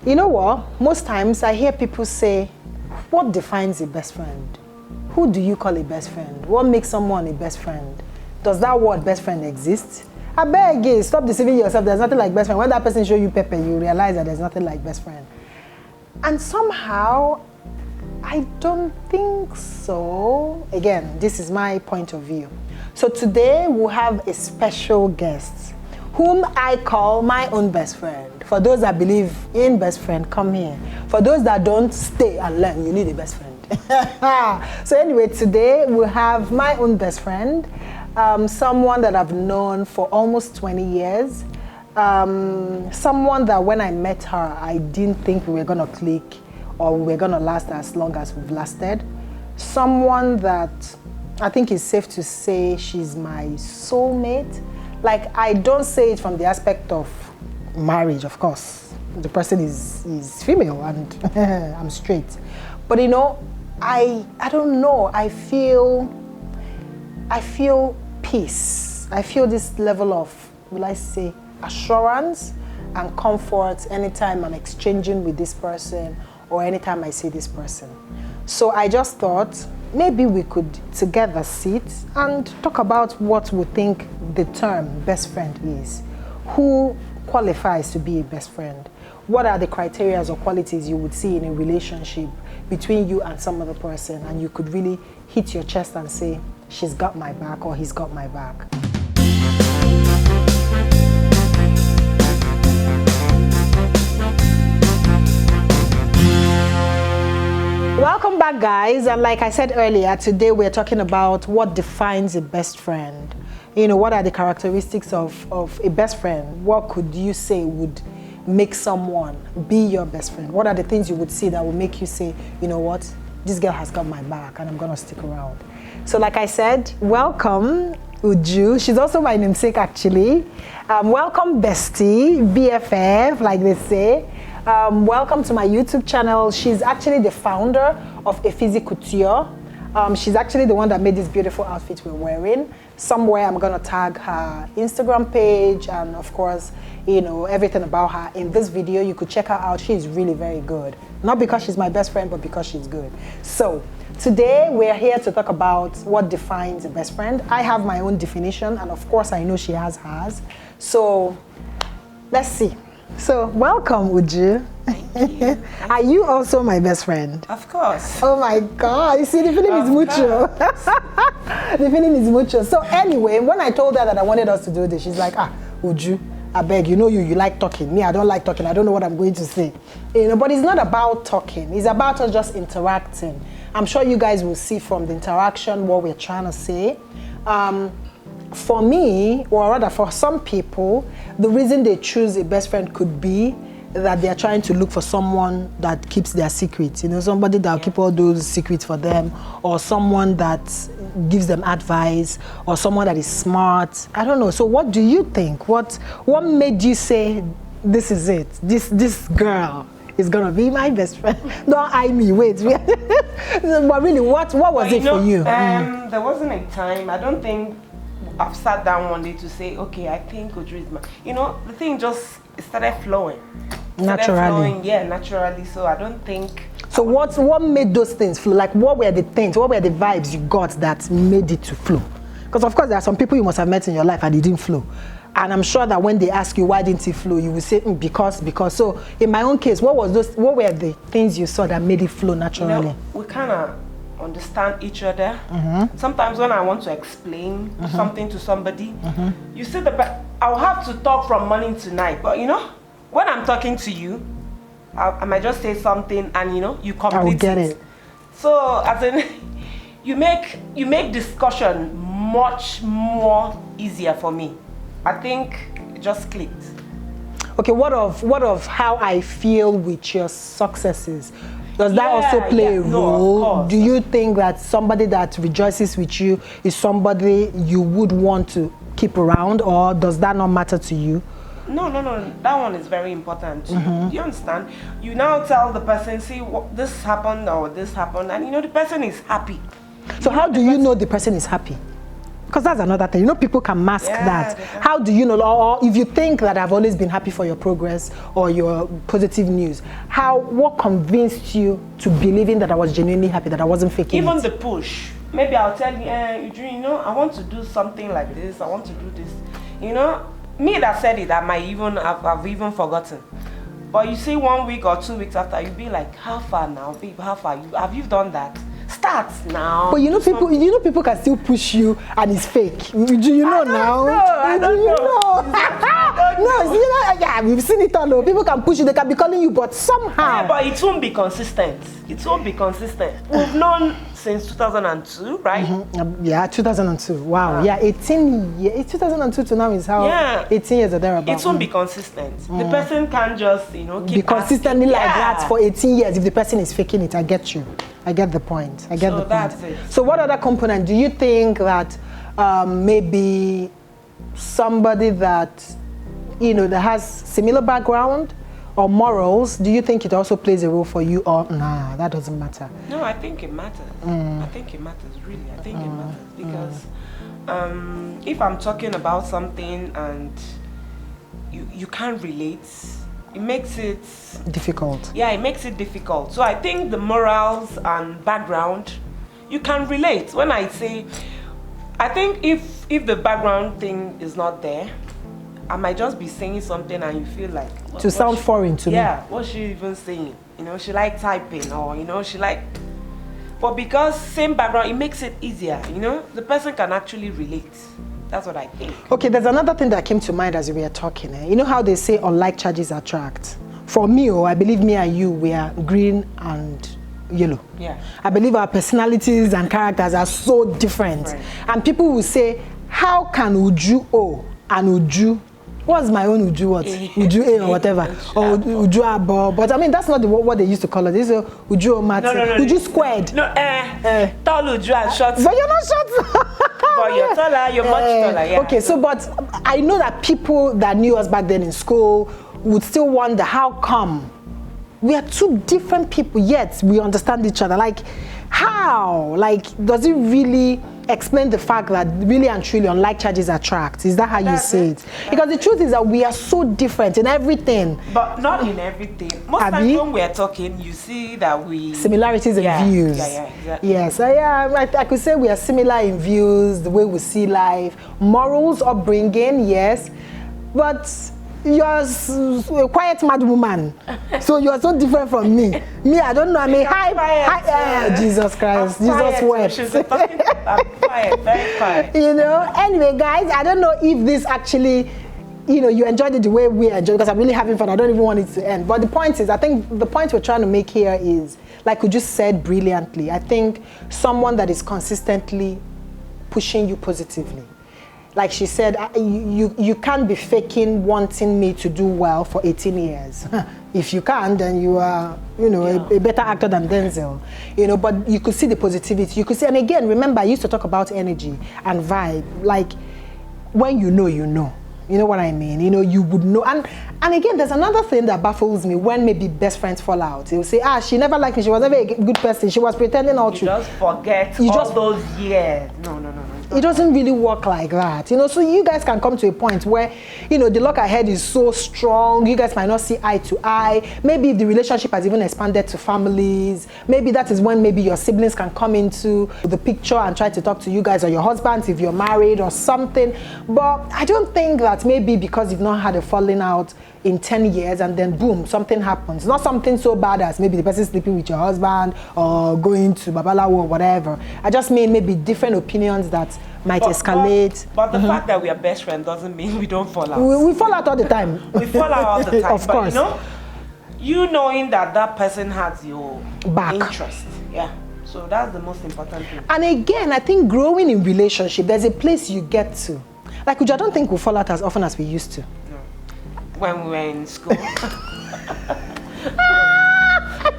You know what? Most times I hear people say, what defines a best friend? Who do you call a best friend? What makes someone a best friend? Does that word best friend exist? I beg you, stop deceiving yourself. There's nothing like best friend. When that person show you pepper, you realize that there's nothing like best friend. And somehow, I don't think so. Again, this is my point of view. So today we'll have a special guest whom I call my own best friend. For those that believe in best friend, come here. For those that don't, stay and learn. You need a best friend. So anyway, today we'll have my own best friend, someone that I've known for almost 20 years. Someone that when I met her, I didn't think we were gonna click or we were gonna last as long as we've lasted. Someone that I think it's safe to say she's my soulmate. Like, I don't say it from the aspect of marriage, of course. The person is female and I'm straight. But you know, I don't know, I feel peace. I feel this level of, will I say, assurance and comfort anytime I'm exchanging with this person or anytime I see this person. So I just thought maybe we could together sit and talk about what we think the term best friend is. Who qualifies to be a best friend? What are the criteria or qualities you would see in a relationship between you and some other person, and you could really hit your chest and say, she's got my back or he's got my back. Welcome back, guys. And like I said earlier, today we're talking about what defines a best friend. You know, what are the characteristics of a best friend? What could you say would make someone be your best friend? What are the things you would see that would make you say, you know what, this girl has got my back and I'm gonna stick around? So like I said, welcome Uju. She's also my namesake actually. Welcome bestie, BFF, like they say. Welcome to my YouTube channel. She's actually the founder of Effizi Couture. She's actually the one that made this beautiful outfit we're wearing. Somewhere I'm gonna tag her Instagram page and of course, you know, everything about her in this video. You could check her out. She's really very good. Not because she's my best friend, but because she's good. So today we're here to talk about what defines a best friend. I have my own definition and of course I know she has hers. So let's see. So welcome, Uju. Thank you. Are you also my best friend? Of course. Oh my God, you see, the feeling is mutual. The feeling is mutual. So anyway, when I told her that I wanted us to do this, she's like, Uju, I beg, you know you like talking. Me, I don't like talking. I don't know what I'm going to say. You know, but it's not about talking. It's about us just interacting. I'm sure you guys will see from the interaction what we're trying to say. For me, or rather for some people, the reason they choose a best friend could be that they are trying to look for someone that keeps their secrets, you know, somebody that will keep all those secrets for them, or someone that gives them advice, or someone that is smart. I don't know. So what do you think? What made you say, this is it, this girl is gonna be my best friend? Don't eye me, wait. But really, what was it for you? There wasn't a time, I don't think I've sat down one day to say, okay, I think Uju is my, you know, the thing just started flowing. Naturally. Yeah, naturally. So I don't think. So what made those things flow? Like, what were the things, what were the vibes you got that made it to flow? Because of course there are some people you must have met in your life and it didn't flow. And I'm sure that when they ask you why didn't it flow, you will say because. So in my own case, what were the things you saw that made it flow naturally? You know, we kind of understand each other. Sometimes when I want to explain something to somebody, you see I'll have to talk from morning to night, but you know, when I'm talking to you, I might just say something and you know, you complete I will get it. So as in, you make discussion much more easier for me. I think it just clicked. Okay, what of how I feel with your successes? Does that also play a role? No, of course. Do you think that somebody that rejoices with you is somebody you would want to keep around, or does that not matter to you? No. That one is very important. Do you understand? You now tell the person, see, this happened or this happened, and you know the person is happy. So how do you know the person is happy? Because that's another thing. You know, people can mask that. How do you know, or if you think that I've always been happy for your progress or your positive news, what convinced you to believing that I was genuinely happy, that I wasn't faking Even it? the push. Maybe I'll tell you, you know, I want to do something like this. I want to do this. You know, me that said it, I've even forgotten. But you see, 1 week or 2 weeks after, you'll be like, how far now, babe? How far? Have you done that? Start now. But you know, people can still push you, and it's fake. Do you know now? I don't know. No, you know, yeah, we've seen it all. People can push you, they can be calling you, but somehow. Yeah, but it won't be consistent. It won't be consistent. We've known since 2002, right? Yeah, 2002. Wow. Yeah, 18 years. 2002 to now is how 18 years or thereabouts. It won't be consistent. The person can't just, you know, keep be consistently like that for 18 years if the person is faking it. I get you. I get the point. I get the point. That's it. So what other component do you think that maybe somebody that, you know, that has similar background or morals, do you think it also plays a role for you, or nah, that doesn't matter? No, I think it matters. I think it matters, really. I think it matters because if I'm talking about something and you can't relate, it makes it difficult. Yeah, it makes it difficult. So I think the morals and background, you can relate. When I say, I think if the background thing is not there, I might just be saying something and you feel like to sound foreign to me. Yeah, what's she even saying? You know, she like typing, or you know, she like. But because same background, it makes it easier. You know, the person can actually relate. That's what I think. Okay, there's another thing that came to mind as we were talking. You know how they say unlike charges attract? For me, I believe me and you, we are green and yellow. Yeah. I believe our personalities and characters are so different. Right. And people will say, how can Uju O and Uju, what's my own Uju what? Uju A or whatever. Or Uju Abo. But I mean, that's not what they used to call it. They say Uju O Mati. No. Uju squared. No, tall Uju and short. But you're not short. But you're taller, you're much taller, yeah. Okay, so but I know that people that knew us back then in school would still wonder how come we are two different people yet we understand each other. Like, how? Like, does it really explain the fact that really and truly unlike charges attract? Is that how you say it? Because the truth is that we are so different in everything. But not in everything. Most times when we are talking, you see that we... Similarities in views. Yeah, exactly. Yes, I could say we are similar in views, the way we see life, morals, upbringing, yes. But you're a quiet mad woman, so you're so different from me. Me, I don't know. I mean, hi, Jesus Christ, Jesus wept. I'm quiet, very quiet. You know. Anyway, guys, I don't know if this actually, you know, you enjoyed it the way we enjoyed it, because I'm really having fun. I don't even want it to end. But the point is, I think the point we're trying to make here is, like we just said brilliantly, I think someone that is consistently pushing you positively. Like she said, you can't be faking wanting me to do well for 18 years. If you can, then you are, you know, a better actor than Denzel. You know, but you could see the positivity. You could see, and again, remember, I used to talk about energy and vibe. Like, when you know, you know. You know what I mean? You know, you would know. And again, there's another thing that baffles me when maybe best friends fall out. They'll say, she never liked me. She was never a good person. She was pretending all true. You just forget all those years. No. It doesn't really work like that, you know. So you guys can come to a point where, you know, the look ahead is so strong. You guys might not see eye to eye. Maybe the relationship has even expanded to families. Maybe that is when maybe your siblings can come into the picture and try to talk to you guys, or your husbands if you're married or something. But I don't think that maybe because you've not had a falling out in 10 years and then boom, something happens. Not something so bad as maybe the person sleeping with your husband or going to Babalawo or whatever. I just mean maybe different opinions that might escalate. But the fact that we are best friends doesn't mean we don't fall out. We fall out all the time. We fall out all the time. Of course. But you knowing that person has your back interest. Yeah. So that's the most important thing. And again, I think growing in relationship, there's a place you get to. Like, I don't think we fall out as often as we used to. When we were in school.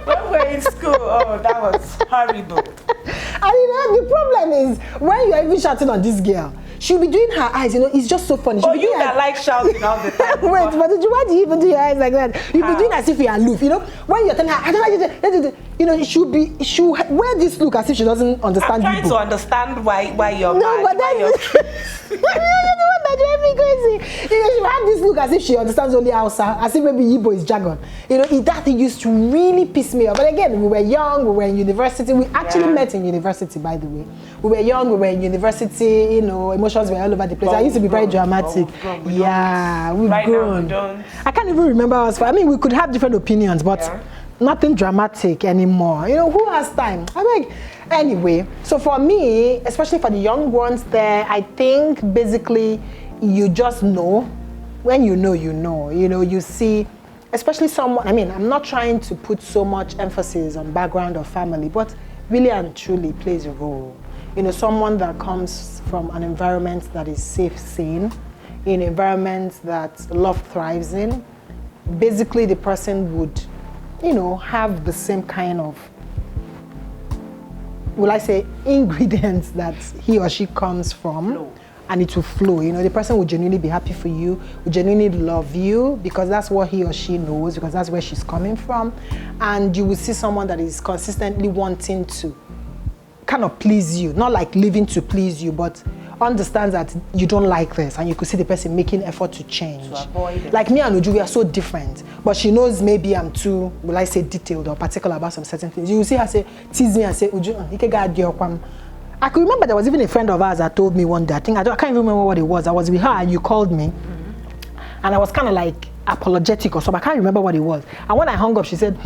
When we were in school, that was horrible. And you know, the problem is, when you're even shouting on this girl, she'll be doing her eyes, you know, it's just so funny. You that like shouting all the understand. Wait, but why do you even do your eyes like that? You be doing as if you're aloof, you know? When you're telling her, I don't like it, you know, she wear this look as if she doesn't understand I'm trying Igbo. to understand why you're No, mad. but then you're the one that drives me crazy. You know, she had this look as if she understands only Hausa, as if maybe Igbo is jargon. You know, that thing used to really piss me off. But again, we were young, we were in university. We actually met in university, by the way. We were young, we were in university, you know, emotions were all over the place. I used to be very dramatic. We've grown. I can't even remember us. I mean, we could have different opinions, but nothing dramatic anymore. You know, who has time? Anyway, so for me, especially for the young ones there, I think basically you just know. When you know, you know. You know, you see, especially someone, I mean, I'm not trying to put so much emphasis on background or family, but really and truly plays a role. You know, someone that comes from an environment that is safe, sane, in an environment that love thrives in, basically the person would, you know, have the same kind of, will I say, ingredients that he or she comes from, and it will flow. You know, the person will genuinely be happy for you, will genuinely love you, because that's what he or she knows, because that's where she's coming from. And you will see someone that is consistently wanting to kind of please you, not like living to please you, but understands that you don't like this, and you could see the person making effort to change. To avoid it. Like me and Uju, we are so different, but she knows maybe I'm too, will I say, detailed or particular about some certain things. You will see her say, tease me and say, Uju, you can get your kwam. I could remember there was even a friend of ours that told me one day, I can't even remember what it was. I was with her and you called me, and I was kind of like apologetic or something. I can't remember what it was. And when I hung up, she said,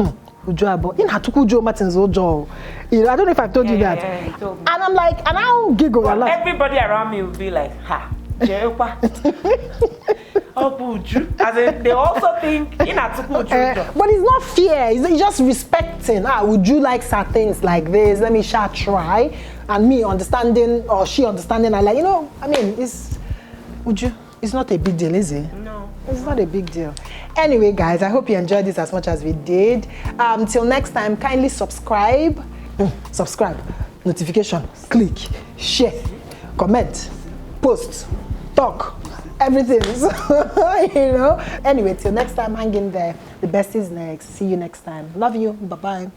Uju, in Hatukujo Martin's Ojo. You know, I don't know if I've told you that. Yeah, you told me. And I'm like, and I'll giggle a lot. Everybody around me will be like, ha, Jepa. Oh, Uju. As in, they also think in Hatukujo. But it's not fear, it's just respecting. Would you like certain things like this? Let me try. And me understanding, or she understanding, I like, you know, I mean, it's not a big deal, is it? No. It's not a big deal. Anyway, guys, I hope you enjoyed this as much as we did. Till next time, kindly subscribe, notification, click, share, comment, post, talk, everything. You know. Anyway, till next time, hang in there. The best is next. See you next time. Love you. Bye-bye.